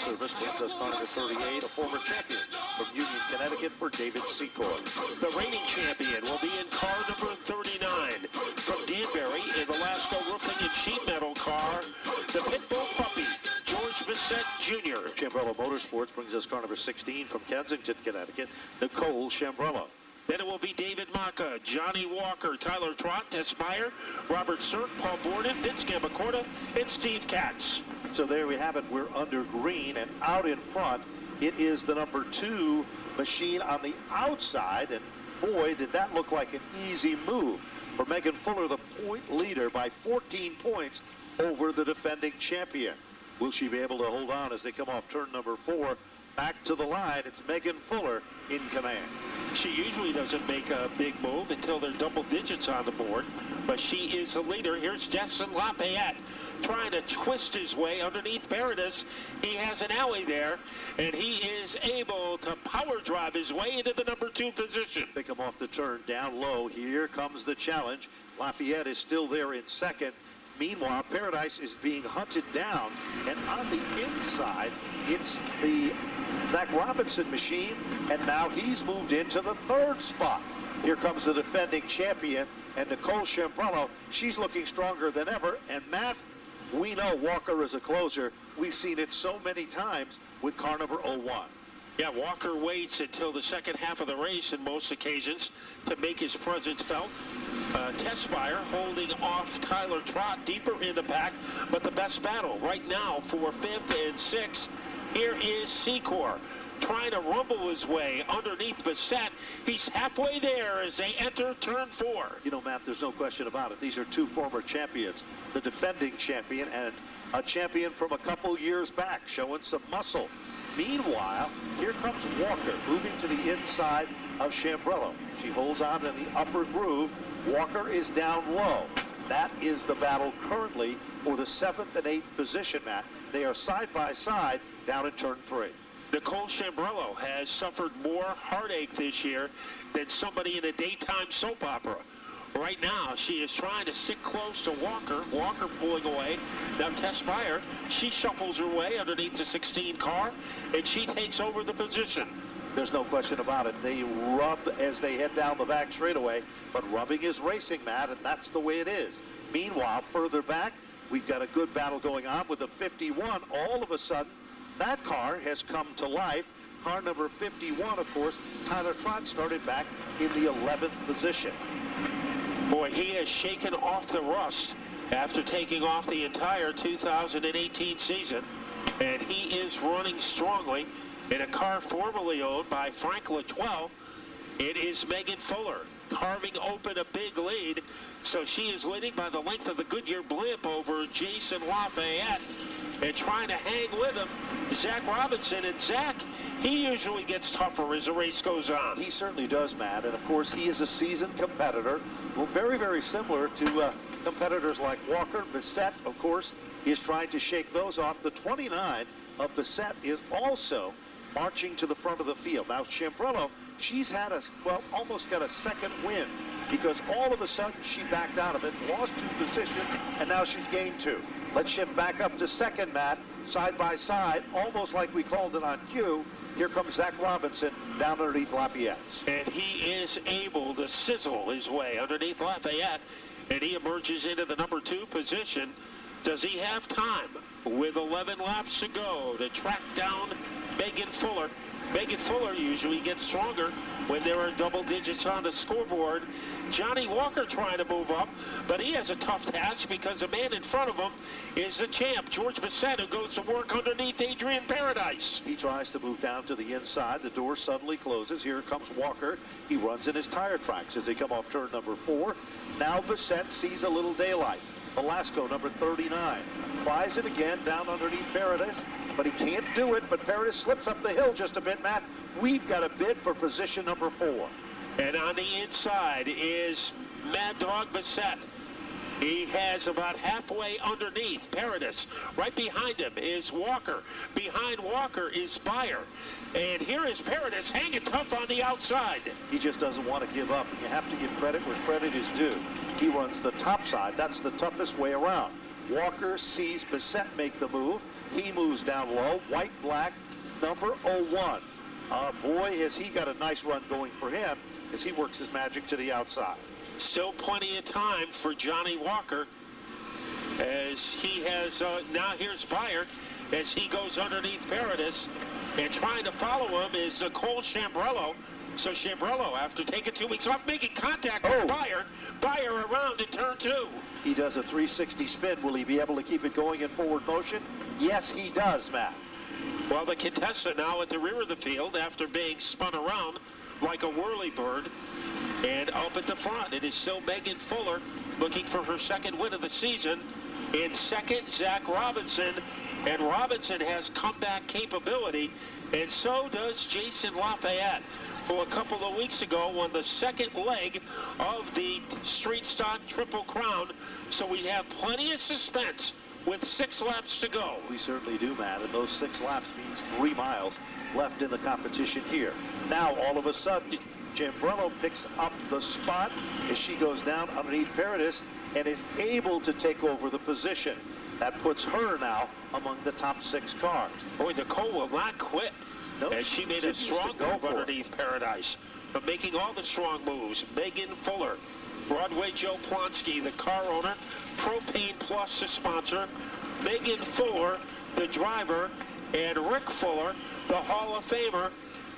service brings us car number 38, a former champion from Union, Connecticut, for David Secor. The reigning champion will be in car number 39 from Danbury in the Lasco Roofing and Sheet Metal car, the Pitbull Puppy, George Bissett Jr. Chambrello Motorsports brings us car number 16 from Kensington, Connecticut, Nicole Chambrello. Then it will be David Maka, Johnny Walker, Tyler Trott, Tess Meyer, Robert Sirk, Paul Borden, Vince Gambacorta, and Steve Katz. So there we have it. We're under green, and out in front, it is the number 2 machine on the outside. And boy, did that look like an easy move for Megan Fuller, the point leader by 14 points over the defending champion. Will she be able to hold on as they come off turn number 4? Back to the line, it's Megan Fuller in command. She usually doesn't make a big move until they're double digits on the board, but she is the leader. Here's Jefferson Lafayette trying to twist his way underneath Paradis. He has an alley there, and he is able to power drive his way into the number 2 position. They come off the turn down low. Here comes the challenge. Lafayette is still there in second. Meanwhile, Paradise is being hunted down, and on the inside, it's the Zach Robinson machine, and now he's moved into the 3rd spot. Here comes the defending champion, and Nicole Chambrello. She's looking stronger than ever, and Matt, we know Walker is a closer. We've seen it so many times with car number 01. Yeah, Walker waits until the second half of the race in most occasions to make his presence felt. Tessmeyer holding off Tyler Trott deeper in the pack, but the best battle right now for 5th and 6th. Here is Secor trying to rumble his way underneath Bissett. He's halfway there as they enter turn 4. You know, Matt, there's no question about it. These are 2 former champions, the defending champion and a champion from a couple years back, showing some muscle. Meanwhile, here comes Walker moving to the inside of Chambrello. She holds on in the upper groove. Walker is down low. That is the battle currently for the 7th and 8th position, Matt. They are side by side down in turn 3. Nicole Chambrello has suffered more heartache this year than somebody in a daytime soap opera. Right now, she is trying to stick close to Walker. Walker pulling away. Now Tess Meyer, she shuffles her way underneath the 16 car, and she takes over the position. There's no question about it. They rub as they head down the back straightaway, but rubbing is racing, Matt, and that's the way it is. Meanwhile, further back, we've got a good battle going on with the 51. All of a sudden, that car has come to life. Car number 51, of course, Tyler Trott started back in the 11th position. Boy, he has shaken off the rust after taking off the entire 2018 season, and he is running strongly in a car formerly owned by Frank Latoile. It is Megan Fuller carving open a big lead, so she is leading by the length of the Goodyear blimp over Jason Lafayette, and trying to hang with him, Zach Robinson. And Zach, he usually gets tougher as the race goes on. He certainly does, Matt, and of course he is a seasoned competitor. Well, very, very similar to competitors like Walker. Bissett, of course, is trying to shake those off. The 29 of Bissett is also marching to the front of the field. Now, Chambrello, she's had almost got a second win, because all of a sudden she backed out of it, lost 2 positions, and now she's gained 2. Let's shift back up to second, Matt, side by side, almost like we called it on cue. Here comes Zach Robinson down underneath Lafayette. And he is able to sizzle his way underneath Lafayette, and he emerges into the number 2 position. Does he have time with 11 laps to go to track down Megan Fuller? Megan Fuller usually gets stronger when there are double digits on the scoreboard. Johnny Walker trying to move up, but he has a tough task because the man in front of him is the champ, George Bissett, who goes to work underneath Adrian Paradise. He tries to move down to the inside. The door suddenly closes. Here comes Walker. He runs in his tire tracks as they come off turn number 4. Now Bissett sees a little daylight. Velasco, number 39, tries it again down underneath Paradis, but he can't do it. But Paradis slips up the hill just a bit, Matt. We've got a bid for position number 4. And on the inside is Mad Dog Bissett. He has about halfway underneath Paradis. Right behind him is Walker. Behind Walker is Beyer. And here is Paradis hanging tough on the outside. He just doesn't want to give up. And you have to give credit where credit is due. He runs the top side. That's the toughest way around. Walker sees Bissett make the move. He moves down low. White, black, number 01. Boy, has he got a nice run going for him as he works his magic to the outside. Still plenty of time for Johnny Walker as he has, now here's Byard as he goes underneath Paradis, and trying to follow him is Cole Chambrello. So Chambrello, after taking 2 weeks off, making contact with Byard around in turn 2. He does a 360 spin. Will he be able to keep it going in forward motion? Yes, he does, Matt. Well, the contestant now at the rear of the field after being spun around like a whirlybird, and up at the front, it is still Megan Fuller looking for her second win of the season. In second, Zach Robinson, and Robinson has comeback capability, and so does Jason Lafayette, who a couple of weeks ago won the second leg of the Street Stock Triple Crown. So we have plenty of suspense with 6 laps to go. We certainly do, Matt, and those 6 laps means 3 miles left in the competition here. Now, all of a sudden, Chambrello picks up the spot as she goes down underneath Paradis and is able to take over the position. That puts her now among the top 6 cars. Boy, Nicole will not quit. Nope, as she made a strong move underneath Paradise. But making all the strong moves, Megan Fuller, Broadway Joe Plonsky, the car owner, Propane Plus, the sponsor, Megan Fuller, the driver, and Rick Fuller, the Hall of Famer,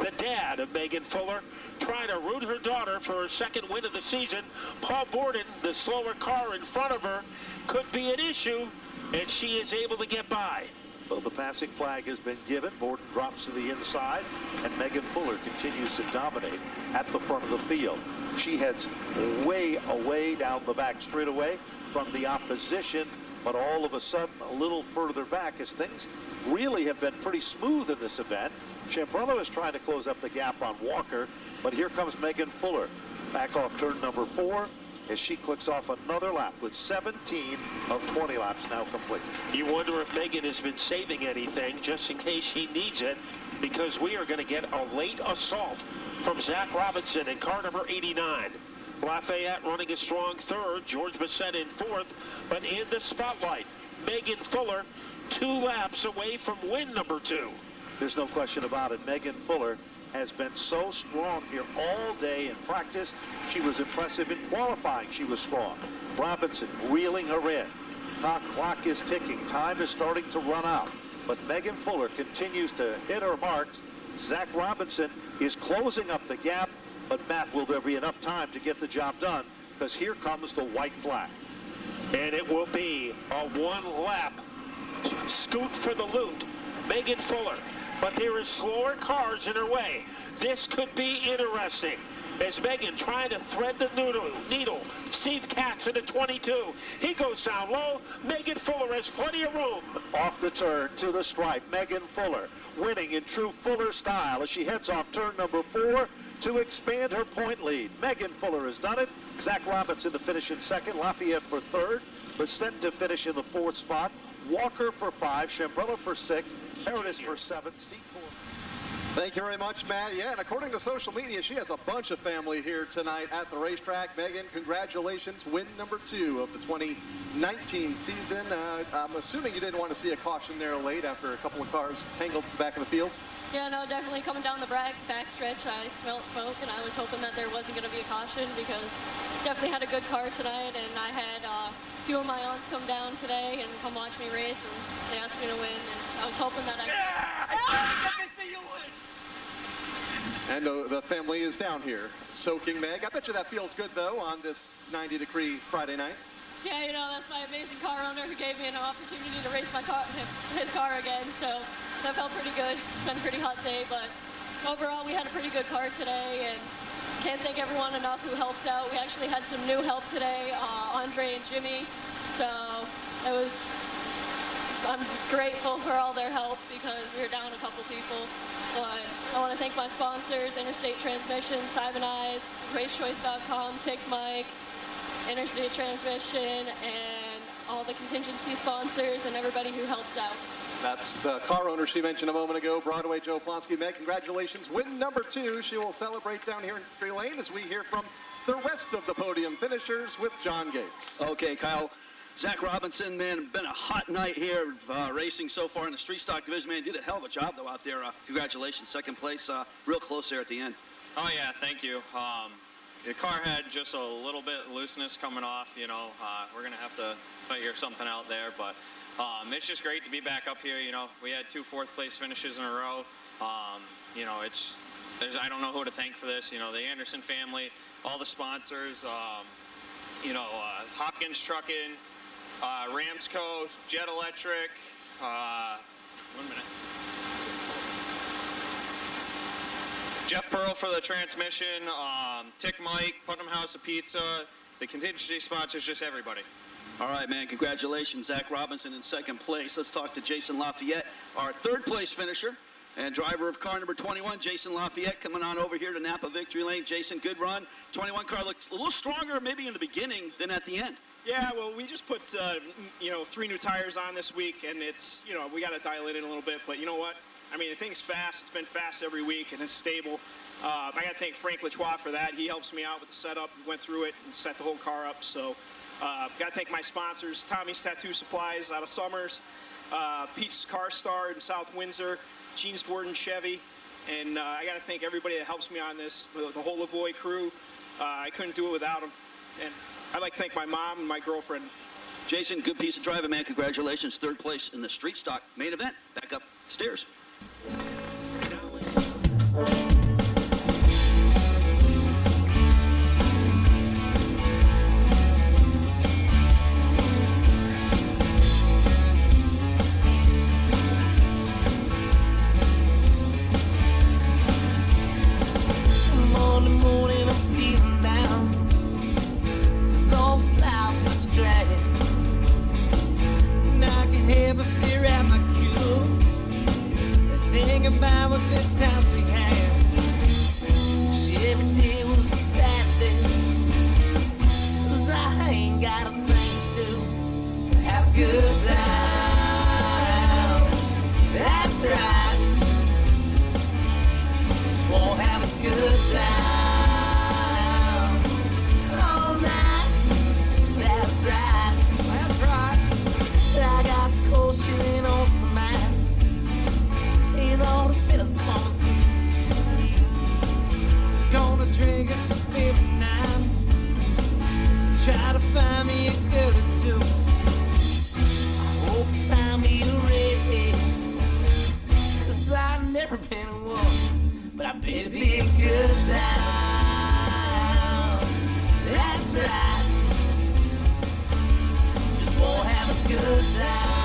the dad of Megan Fuller, trying to root her daughter for her second win of the season. Paul Borden, the slower car in front of her, could be an issue, and she is able to get by. Well, the passing flag has been given. Borden drops to the inside, and Megan Fuller continues to dominate at the front of the field. She heads way away down the back straightaway from the opposition, but all of a sudden a little further back as things really have been pretty smooth in this event. Chambrello is trying to close up the gap on Walker, but here comes Megan Fuller back off turn number 4 as she clicks off another lap with 17 of 20 laps now complete. You wonder if Megan has been saving anything just in case she needs it, because we are going to get a late assault from Zach Robinson in car number 89. Lafayette running a strong third, George Bissett in fourth, but in the spotlight, Megan Fuller 2 laps away from win number 2. There's no question about it. Megan Fuller has been so strong here all day in practice. She was impressive in qualifying. She was strong. Robinson reeling her in. Clock is ticking. Time is starting to run out. But Megan Fuller continues to hit her marks. Zach Robinson is closing up the gap. But Matt, will there be enough time to get the job done? Because here comes the white flag. And it will be a 1-lap scoot for the loot. Megan Fuller. But there is slower cars in her way. This could be interesting. As Megan trying to thread the needle. Steve Katz in the 22. He goes down low. Megan Fuller has plenty of room. Off the turn to the stripe. Megan Fuller winning in true Fuller style as she heads off turn number 4 to expand her point lead. Megan Fuller has done it. Zach Robinson to finish in second. Lafayette for third. Bissett to finish in the 4th spot. Walker for 5. Chambrello for 6. Paradis for 7. Seat 4. Thank you very much, Matt. Yeah, and according to social media, she has a bunch of family here tonight at the racetrack. Megan, congratulations. Win number 2 of the 2019 season. I'm assuming you didn't want to see a caution there late after a couple of cars tangled back in the field. Yeah, no, definitely coming down the back stretch, I smelled smoke, and I was hoping that there wasn't going to be a caution because definitely had a good car tonight, and I had a few of my aunts come down today and come watch me race, and they asked me to win, and I was hoping that I could. See you win. And the family is down here soaking Meg. I bet you that feels good, though, on this 90-degree Friday night. Yeah, you know, that's my amazing car owner who gave me an opportunity to race his car again, so that felt pretty good. It's been a pretty hot day, but overall we had a pretty good car today, and can't thank everyone enough who helps out. We actually had some new help today, Andre and Jimmy, so I'm grateful for all their help because we were down a couple people. But I want to thank my sponsors, Interstate Transmission, Simon Eyes, RaceChoice.com, Tick Mike, Interstate Transmission, and all the contingency sponsors and everybody who helps out. That's the car owner she mentioned a moment ago, Broadway Joe Plonsky. Meg, congratulations. Win number 2. She will celebrate down here in Tree Lane as we hear from the rest of the podium finishers with John Gates. Okay, Kyle. Zach Robinson, man, been a hot night here racing so far in the street stock division. Man, did a hell of a job, though, out there. Congratulations, second place, real close there at the end. Oh, yeah, thank you. The car had just a little bit looseness coming off, you know. We're going to have to figure something out there, but it's just great to be back up here, you know. We had 2 fourth-place finishes in a row. You know, I don't know who to thank for this, you know, the Anderson family, all the sponsors, you know, Hopkins Trucking, Ramsco, Jet Electric, 1 minute. Jeff Pearl for the transmission, Tick Mike, Putnam House of Pizza, the contingency sponsors, just everybody. All right, man, congratulations, Zach Robinson in second place. Let's talk to Jason Lafayette, our third place finisher and driver of car number 21. Jason Lafayette coming on over here to Napa Victory Lane. Jason, good run. 21 car looked a little stronger maybe in the beginning than at the end. Yeah, well, we just put, you know, 3 new tires on this week, and it's, you know, we got to dial it in a little bit, but you know what? I mean, the thing's fast. It's been fast every week, and it's stable. I got to thank Frank Latois for that. He helps me out with the setup. We went through it and set the whole car up. So, got to thank my sponsors, Tommy's Tattoo Supplies out of Summers, Pete's Car Star in South Windsor, Gene's Ford and Chevy, and I got to thank everybody that helps me on this, the whole Lavoie crew. I couldn't do it without them. And I'd like to thank my mom and my girlfriend. Jason, good piece of driving, man. Congratulations. Third place in the street stock main event. Back up stairs. Morning, I'm feeling down. 'Cause all this life's such a drag. And I can help but stare at my cube. Think about what good times we had. 'Cause every day was a Saturday. 'Cause I ain't got a thing to do. Have a good time. That's right. Just won't have a good time. All night. That's right. That's right. I got some cold shilling on some ice. And all the fellas coming through. Gonna drink us a beer tonight. Try to find me a girl or two. I hope you find me a redhead. 'Cause I've never been in one, but I bet it'd be a good time. That's right. Just won't have a good time.